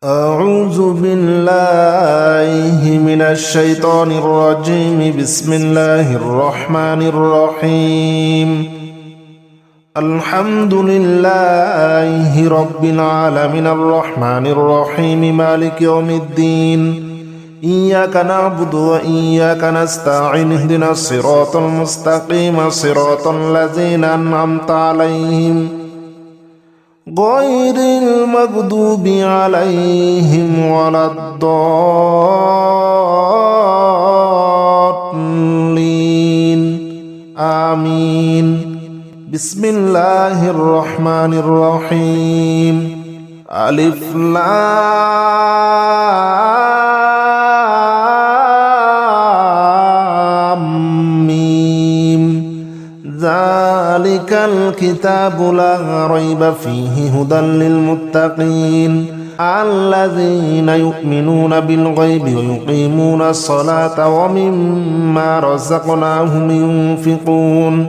أعوذ بالله من الشيطان الرجيم. بسم الله الرحمن الرحيم. الحمد لله رب العالمين الرحمن الرحيم مالك يوم الدين. إياك نعبد وإياك نستعين اهدنا الصراط المستقيم صراط الذين أنعمت عليهم غير المغضوب عليهم ولا الضالين آمين. بسم الله الرحمن الرحيم. ألف لام ميم. ذلك الكتاب لا ريب فيه هدى للمتقين الذين يؤمنون بالغيب ويقيمون الصلاة ومما رزقناهم ينفقون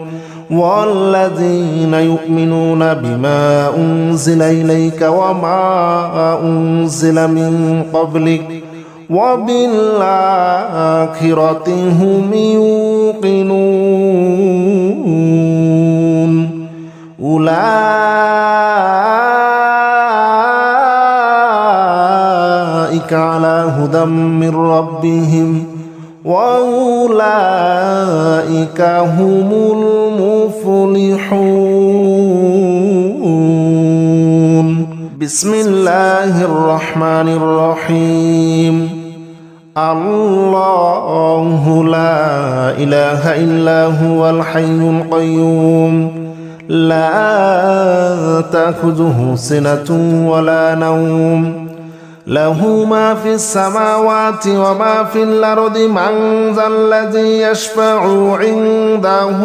والذين يؤمنون بما أنزل إليك وما أنزل من قبلك وبالآخرة هم يوقنون. أولئك على هدى من ربهم وأولئك هم المفلحون. بسم الله الرحمن الرحيم. الله لا إله إلا هو الحي القيوم لا تأخذه سنة ولا نوم له ما في السماوات وما في الأرض من ذا الذي يشفع عنده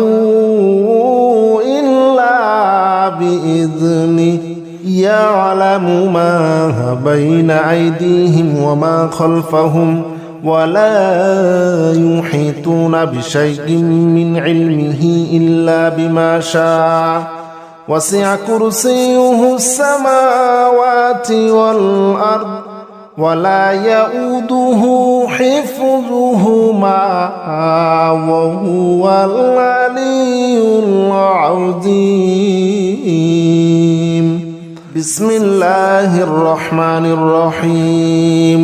إلا بإذنه يعلم ما بين أيديهم وما خلفهم ولا يحيطون بشيء من علمه إلا بما شاء وسع كرسيه السماوات والأرض ولا يؤوده حفظهما وهو العلي العظيم. بسم الله الرحمن الرحيم.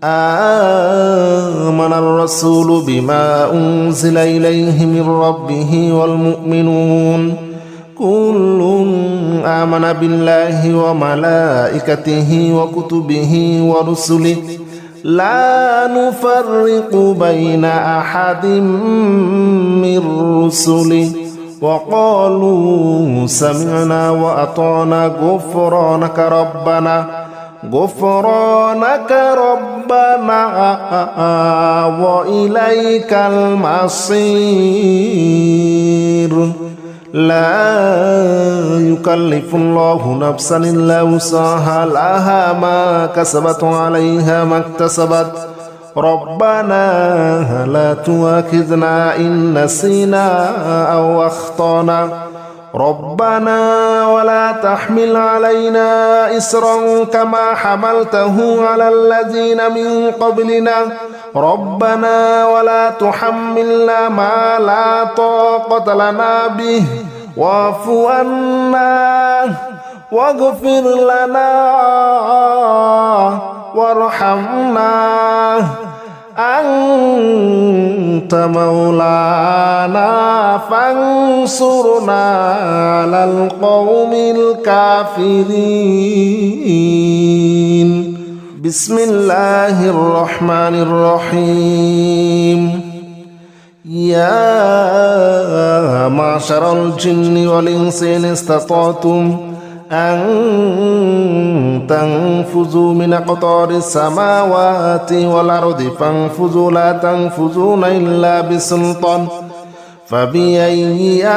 آمن الرسول بما أنزل إليه من ربه والمؤمنون كل آمن بالله وملائكته وكتبه ورسله لا نفرق بين أحد من رسله وقالوا سمعنا وأطعنا غفرانك ربنا وإليك المصير. لا يكلف الله نفسا إلا وسعها لها ما كسبت عليها ما اكتسبت ربنا لا تؤاخذنا إن نسينا أو أخطأنا ربنا ولا تحمل علينا إصرا كما حملته على الذين من قبلنا ربنا ولا تحملنا ما لا طاقة لنا به واعف عنا واغفر لنا وارحمنا أنت مولانا فانصرنا على القوم الكافرين. بسم الله الرحمن الرحيم. يا معشر الجن والإنس إن استطعتم أن تنفذوا من أقطار السماوات والأرض فانفذوا لا تنفذون إلا بسلطان فبأي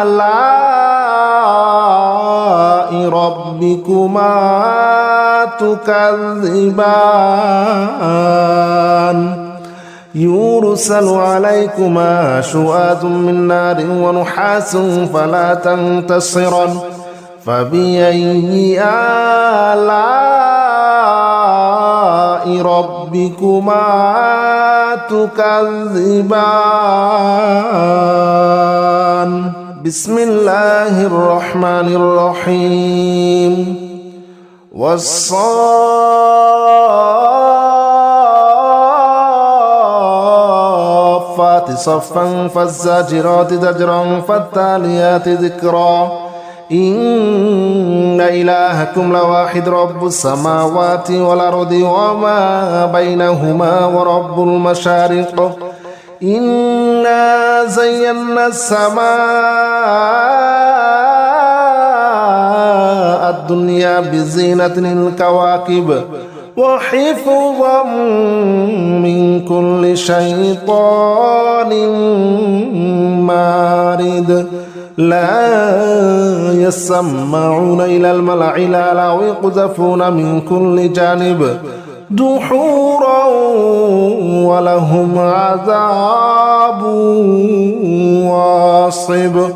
آلاء ربكما تكذبان يرسل عليكما شواظ من نار ونحاس فلا تنتصران فبأي آلاء ربكما تكذبان بسم الله الرحمن الرحيم والصافات صفا فالزاجرات زجرا فالتاليات ذكرا إن إلهكم لواحد رب السماوات والأرض وما بينهما ورب المشارق إنا زينا السماء الدنيا بزينة الكواكب وحفظا من كل شيطان مارد لا يسمعون إلى الملأ الأعلى ويقذفون من كل جانب دحورا ولهم عذاب واصب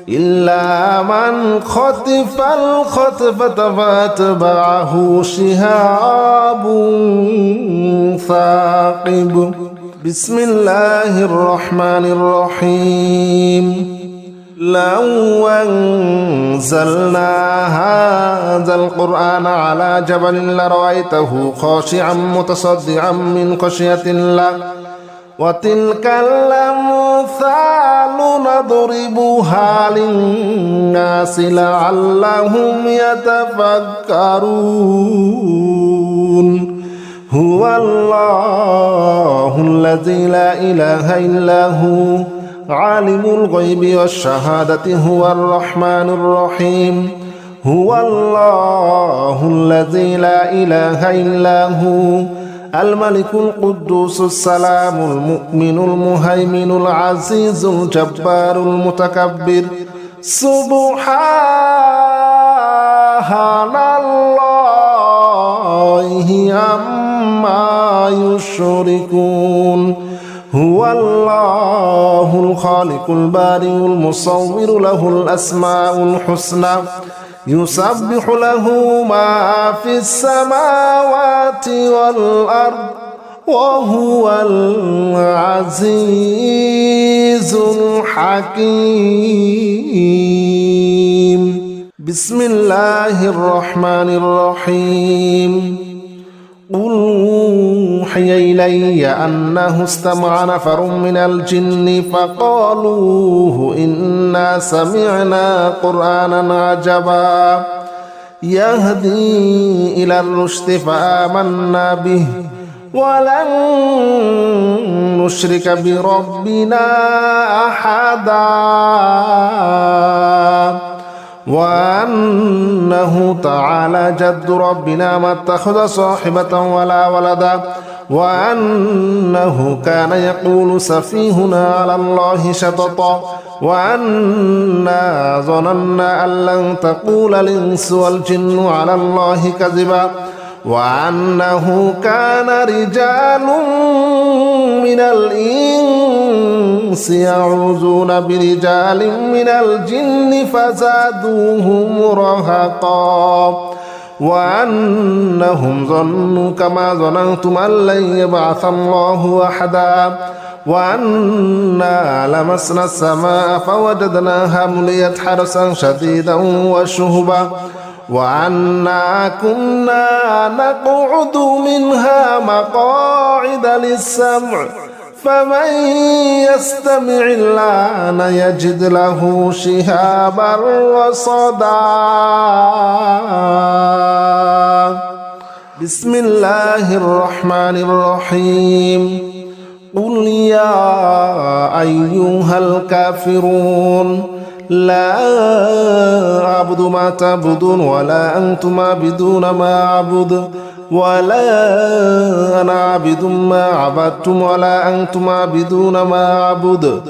إلا من خطف الخطفة فأتبعه شهاب ثاقب بسم الله الرحمن الرحيم لو أنزلنا هذا القرآن على جبل لرأيته خاشعا متصدعا من خشية الله وتلك الأمثال نضربها للناس لعلهم يتفكرون هو الله الذي لا إله إلا هو عالم الغيب والشهادة هو الرحمن الرحيم هو الله الذي لا إله إلا هو الملك القدوس السلام المؤمن المهيمن العزيز الجبار المتكبر سبحان الله عما يشركون هو الله الخالق البارئ المصور له الأسماء الحسنى يسبح له ما في السماوات والأرض وهو العزيز الحكيم بسم الله الرحمن الرحيم قل أوحي إلي أنه استمع نفر من الجن فقالوا إنا سمعنا قرآنا عجبا يهدي إلى الرشد فآمنا به ولن نشرك بربنا أحدا وأنه تعالى جد ربنا ما اتخذ صاحبة ولا ولدا وأنه كان يقول سفيهنا على الله شططا وأنا ظننا أن لن تقول الإنس والجن على الله كذبا وأنه كان رجال من الإنس يعوذون برجال من الجن فزادوهم رهقا وأنهم ظنوا كما ظننتم أن لن يبعث الله أحدا وأنا لمسنا السماء فوجدناها مليت حرسا شديدا وشهبا وأنا كنا نقعد منها مقاعد للسمع فمن يستمع الآن يجد له شهابا رصدا بسم الله الرحمن الرحيم قل يا أيها الكافرون لا أعبد ما تعبدون ولا أنتم عابدون ما أعبد ولا أنا عابد ما عبدتم ولا أنتم عابدون ما أعبد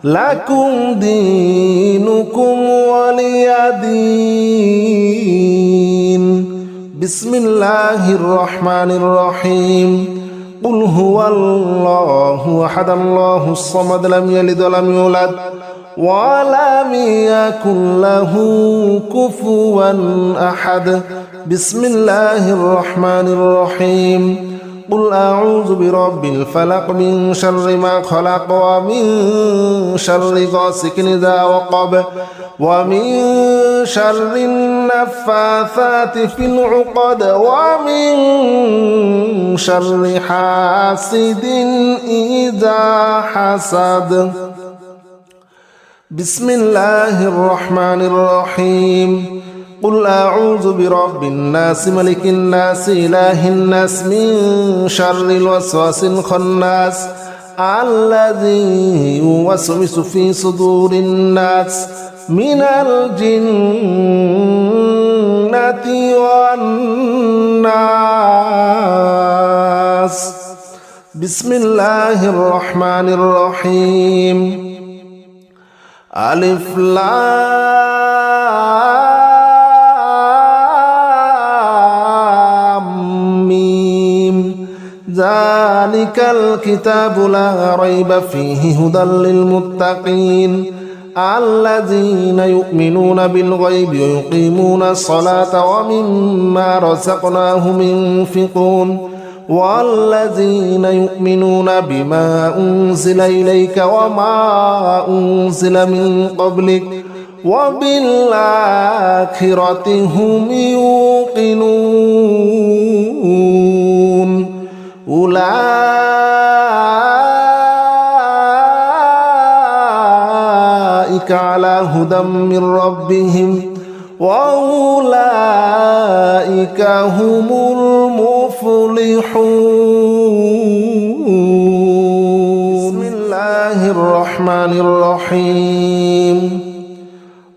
لكم دينكم ولي دين بسم الله الرحمن الرحيم قل هو الله أحد الله الصمد لم يلد ولم يولد ولم يكن له كفوا أحد بسم الله الرحمن الرحيم قل أعوذ برب الفلق من شر ما خلق ومن شر غاسق إذا وقب ومن شر النفاثات في العقد ومن شر حاسد إذا حسد. بسم الله الرحمن الرحيم. قل أعوذ برب الناس ملك الناس إله الناس من شر الوسواس الخناس الذي يوسوس في صدور الناس من الجنة والناس. بسم الله الرحمن الرحيم. ألف لام ميم ذلك الكتاب لا ريب فيه هدى للمتقين الذين يؤمنون بالغيب ويقيمون الصلاة ومما رزقناهم ينفقون والذين يؤمنون بما أنزل إليك وما أنزل من قبلك وبالآخرة هم يوقنون أولئك على هدى من ربهم وأولئك هم المفلحون. بسم الله الرحمن الرحيم.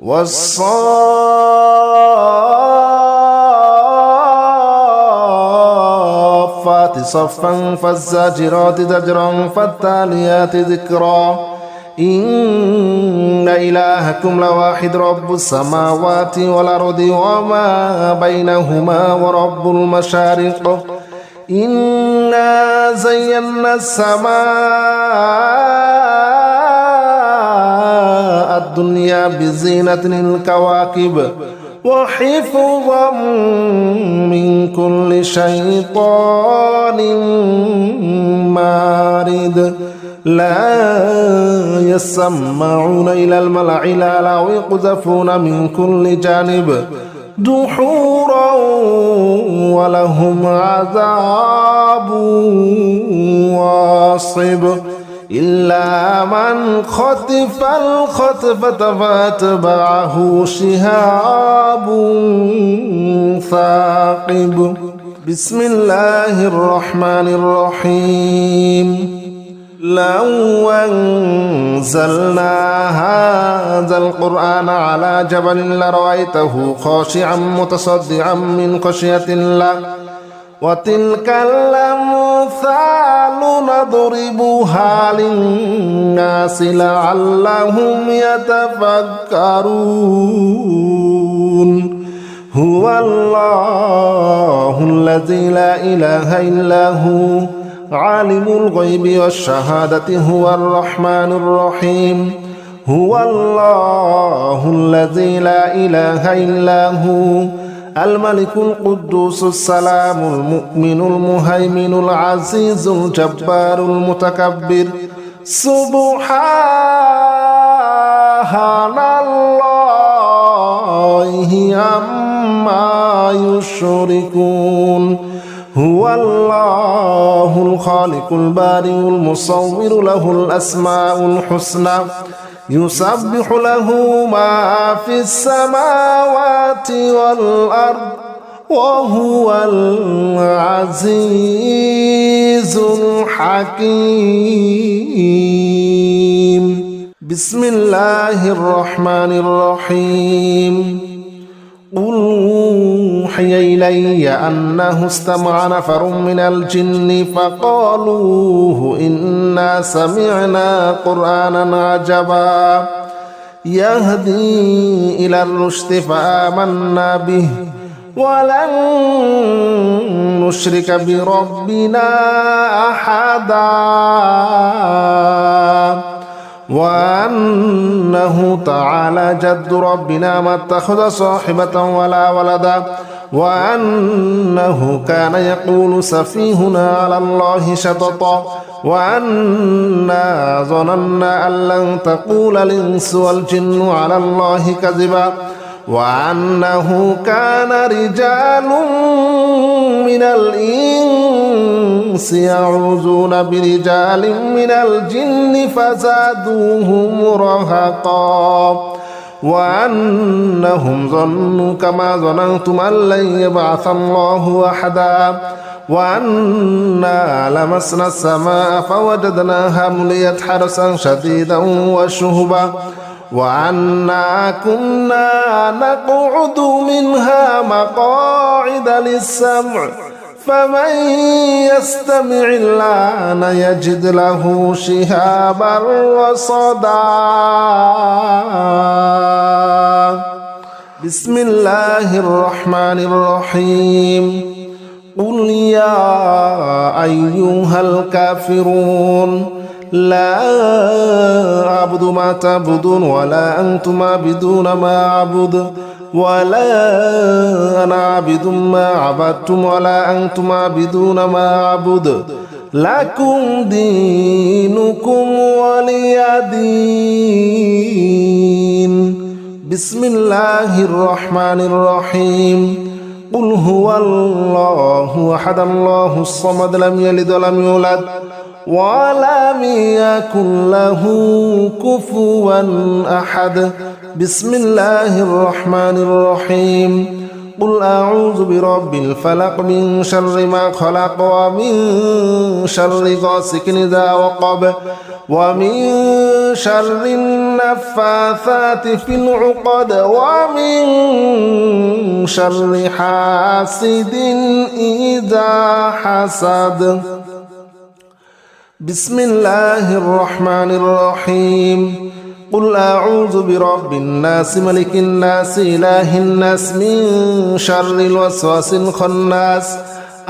والصافات صفا فالزاجرات زجرا فالتاليات ذكرا إن إلهكم لواحد رب السماوات والأرض وما بينهما ورب المشارق إنا زينا السماء الدنيا بزينة الكواكب وحفظا من كل شيطان مارد لا يسمعون إلى الملأ الأعلى ويقذفون من كل جانب دحورا ولهم عذاب واصب إلا من خطف الخطفة فأتبعه شهاب ثاقب. بسم الله الرحمن الرحيم. لو أنزلنا هذا القرآن على جبل لرأيته خاشعا متصدعا من خشية الله وتلك الأمثال نضربها للناس لعلهم يتفكرون. هو الله الذي لا إله إلا هو عالم الغيب والشهادة هو الرحمن الرحيم. هو الله الذي لا إله إلا هو الملك القدوس السلام المؤمن المهيمن العزيز الجبار المتكبر سبحان الله عما يشركون. هو الله الخالق البارئ المصور له الأسماء الحسنى يسبح له ما في السماوات والأرض وهو العزيز الحكيم. بسم الله الرحمن الرحيم. قل أوحي إلي أنه استمع نفر من الجن فقالوا إنا سمعنا قرآنا عجبا يهدي إلى الرشد فآمنا به ولن نشرك بربنا أحدا وأنه تعالى جد ربنا ما اتخذ صاحبة ولا ولدا وأنه كان يقول سفيهنا على الله شططا وأنا ظننا أن لن تقول الإنس والجن على الله كذبا وأنه كان رجال من الإنس يعوذون برجال من الجن فزادوهم رهقا وأنهم ظنوا كما ظننتم أن لن يبعث الله أحدا وأنا لمسنا السماء فوجدناها مليت حرسا شديدا وشهبا وأنا كنا نقعد منها مقاعد للسمع فمن يستمع الآن يجد له شهابا رصدا بسم الله الرحمن الرحيم قل يا أيها الكافرون لا أعبد ما تعبدون ولا أنتم عابدون ما أعبد ولا أنا عابد ما عبدتم ولا أنتم عابدون ما أعبد لكم دينكم ولي دين بسم الله الرحمن الرحيم قل هو الله أحد الله الصمد لم يلد ولم يولد ولم يكن له كفوا أحد بسم الله الرحمن الرحيم قل أعوذ برب الفلق من شر ما خلق ومن شر غاسق إذا وقب ومن شر النفاثات في العقد ومن شر حاسد إذا حسد بسم الله الرحمن الرحيم قل أعوذ برب الناس ملك الناس إله الناس من شر الوسواس الخناس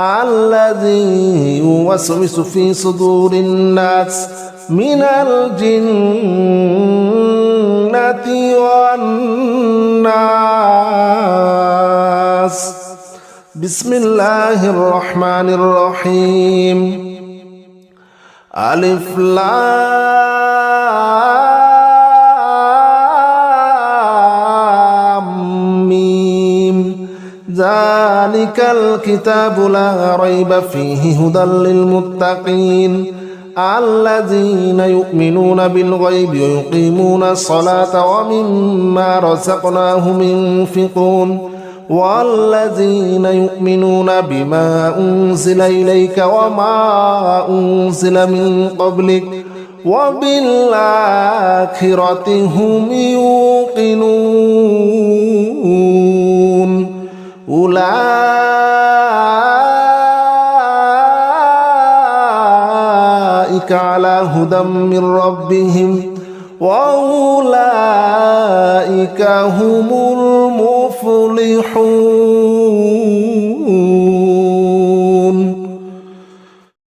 الذي يوسوس في صدور الناس من الجنة والناس بسم الله الرحمن الرحيم ألف لام ميم ذلك الكتاب لا ريب فيه هدى للمتقين الذين يؤمنون بالغيب ويقيمون الصلاة ومما رزقناهم ينفقون والذين يؤمنون بما أنزل إليك وما أنزل من قبلك وبالآخرة هم يوقنون أولئك على هدى من ربهم وأولئك هم المفلحون